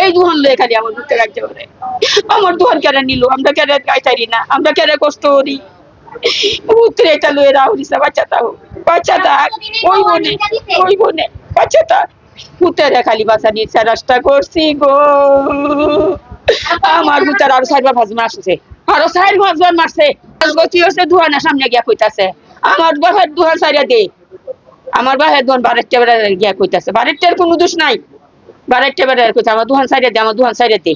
এই দুহান লয়ে খালি আমার ঘুরতে রাখতে পারে। আমার দুহান কেন নিল, আমরা কেন গাইতারি না, আমরা কেন কষ্ট করি। ঘুরতে এটা লয়ে রাহুরিস বাচ্চাটা ওই বনে বাচ্চাটা ভূতের খালি বাঁচা নিচ্ছে রাস্তা করছি গো। আমার ভূতের আরো 4-5 মারছে, আরো 4-5 মারছে। গতি হচ্ছে দুহানের সামনে গিয়া কইতাছে আমার বাসার দুহান সাইরা দে। আমার বাসার দুহান বারেরটা বেড়া গিয়া কইতাছে, বারেরটার কোনো দোষ নাই, বারেরটা বেড়া কইতাছে আমার দুহান সাইরা দে, আমার দুহান সাইরা দে।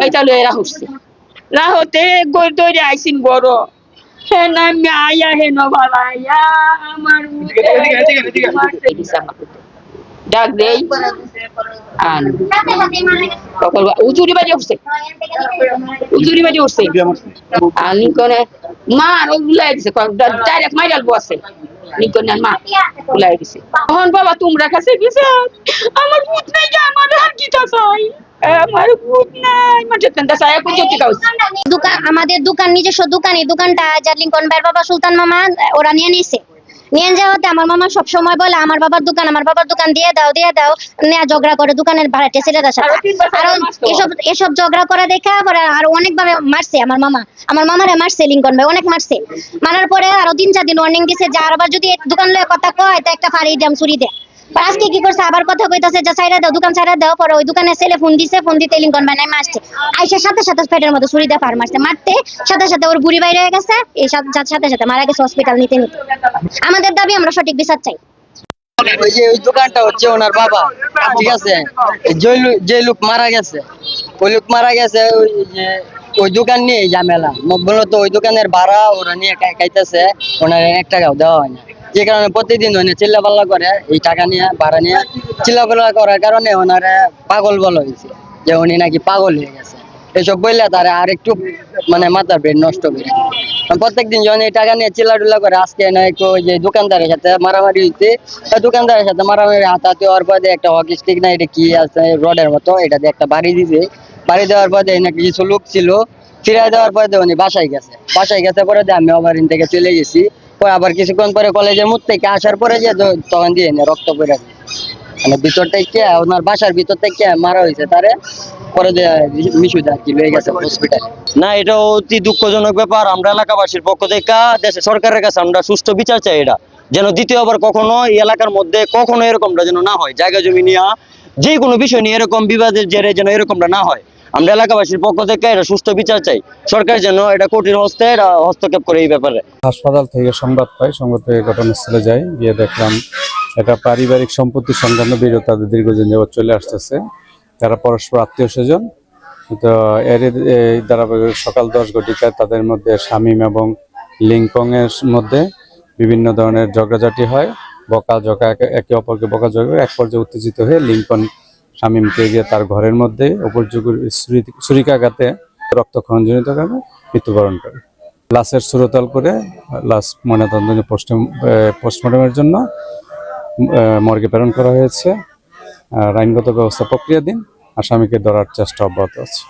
এইটা লয়ে রাহুরছে, রাহতে গই দইরে আইসিন বড় হে না আয়া হে নবালাইয়া আমার ডাক দেই আন উজুরি বাজে উঠছে, উজুরি বাজে উঠছে আমি কোনে মা আর উলাই দিছে ডাইরেক্ট মাইরাল বসে নিকনের মা উলাই দিছে। তখন বাবা তোমরা কাছে গেছে আমার ভূত নাই, আমার আর কি চাই, আমার ভূত নাই মানে কেনটা চাই কোন চুক্তি কাউস দোকান, আমাদের দোকান নিজস্ব দোকান। এই দোকানটা যার লিংকন ভাইয়ের বাবা সুলতান মামা ওরা নিয়ে নিছে। নিয়ে যাওয়াতে আমার মামা সবসময় বলে আমার বাবার দোকান দিয়ে দাও নেয়া ঝগড়া করে দোকানের ভাড়াটে ছেলেদের সাথে। কারণ এসব ঝগড়া করে দেখা পরে আর অনেকভাবে মারছে আমার মামারে মারছে লিংকন ভাই, অনেক মারছে। মারার পরে আরো 3-4 দিন ওয়ার্নিং দিছে যে আবার যদি দোকান লয়ে কথা কয় তা একটা ফাড়ি দাম চুরি দে। আজকে কি করছে আবার কথা কইতাছে যে সাইরা দাও, দোকান সাইরা দাও। পরে ওই দোকানে ছেলে ফোন দিতে লিংকন ভাই নামে আসছে, আইসার সাথে সাথে পেটের মধ্যে ছুরি দিয়ে ফার মারছে। মারতে সাথে ওর বুড়ি বাইরে হয়ে গেছে, এই সাথে মারা গেছে হসপিটাল নিতে। আমাদের দাবি আমরা সঠিক বিচার চাই। ওই যে ওই দোকানটা হচ্ছে ওনার বাবা, ঠিক আছে। যে লোক মারা গেছে ওই লোক মারা গেছে ওই দোকান নিয়ে ঝামেলা, মূলত ওই দোকানের ভাড়া ওরা নিয়ে খাইতেছে, ওনার 1 টাকাও দেওয়া হয় না। যে কারণে প্রতিদিন উনি চিল্লাপাল্লা করে এই টাকা নিয়ে ভাড়া নিয়ে চিল্লাপাল্লা করার কারণে ওনারে পাগল বলা হয়েছে, যে উনি নাকি পাগল হয়ে গেছে। এসব বললে তারা আর একটু মানে মাথার ব্রেন নষ্ট করে প্রত্যেকদিন যখন এই টাকা নিয়ে চিল্লাটুল্লা করে। আজকে না একটু ওই যে দোকানদারের সাথে মারামারি হইতে, দোকানদারের সাথে মারামারি হাতাহাতি হওয়ার পরে একটা হকি স্টিক না এটা কি আছে রডের মতো, এটা দিয়ে একটা বাড়ি দিছে। বাড়ি দেওয়ার পরে নাকি কিছু লোক ছিল, ফিরাই দেওয়ার পরে উনি বাসায় গেছে পরে আমি ওভারিন থেকে চলে গেছি। পরে আবার কিছুক্ষণ পরে কলেজের মুখ থেকে আসার পরে যে তখন দিয়ে রক্ত পড়ে মানে ভিতর থেকে ওনার বাসার ভিতর থেকে মারা হয়েছে তারে। পরে মিশুদা কি লয়ে গেছে হসপিটালে। না, এটা অতি দুঃখজনক ব্যাপার। আমরা এলাকাবাসীর পক্ষ থেকে দেশের সরকারের কাছে আমরা সুষ্ঠু বিচার চাই, এটা যেন দ্বিতীয়বার কখনো এই এলাকার মধ্যে কখনো এরকমটা যেন না হয়। জায়গা জমি নিয়ে যে কোনো বিষয় নিয়ে এরকম বিবাদের জেরে যেন এরকমটা না হয়। আমরা এলাকাবাসীর পক্ষ থেকে এটা সুষ্ঠু বিচার চাই, সরকার যেন এটা কঠিন হস্তে হস্তক্ষেপ করে এই ব্যাপারে। হাসপাতাল থেকে সংবাদ পাই, সংবাদ পেয়ে ঘটনাস্থলে যাই, গিয়ে দেখলাম এটা পারিবারিক সম্পত্তি সংক্রান্ত বিরোধ তাদের দীর্ঘদিন যাবৎ চলে আসতেছে। তারা পরস্পর আত্মীয় স্বজন। তো এর দ্বারা সকাল 10 ঘটিকায় তাদের মধ্যে শামীম এবং লিংকং এর মধ্যে বিভিন্ন ধরনের ঝগড়াঝাটি হয়, বকাঝকা, একে অপরকে বকাঝকা। এক পর্যায়ে উত্তেজিত হয়ে লিংকন শামীমকে গিয়ে তার ঘরের মধ্যে উপযোগী ছুরিকাঘাতে রক্তক্ষরণজনিত কারণে মৃত্যুবরণ করে। লাশের সুরতল করে লাশ ময়নাতদন্ত পোস্টমর্টমের জন্য মর্গে প্রেরণ করা হয়েছে। আইনগত ব্যবস্থা প্রক্রিয়াধীন। আসামিকে ধরার চেষ্টা অব্যাহত আছে।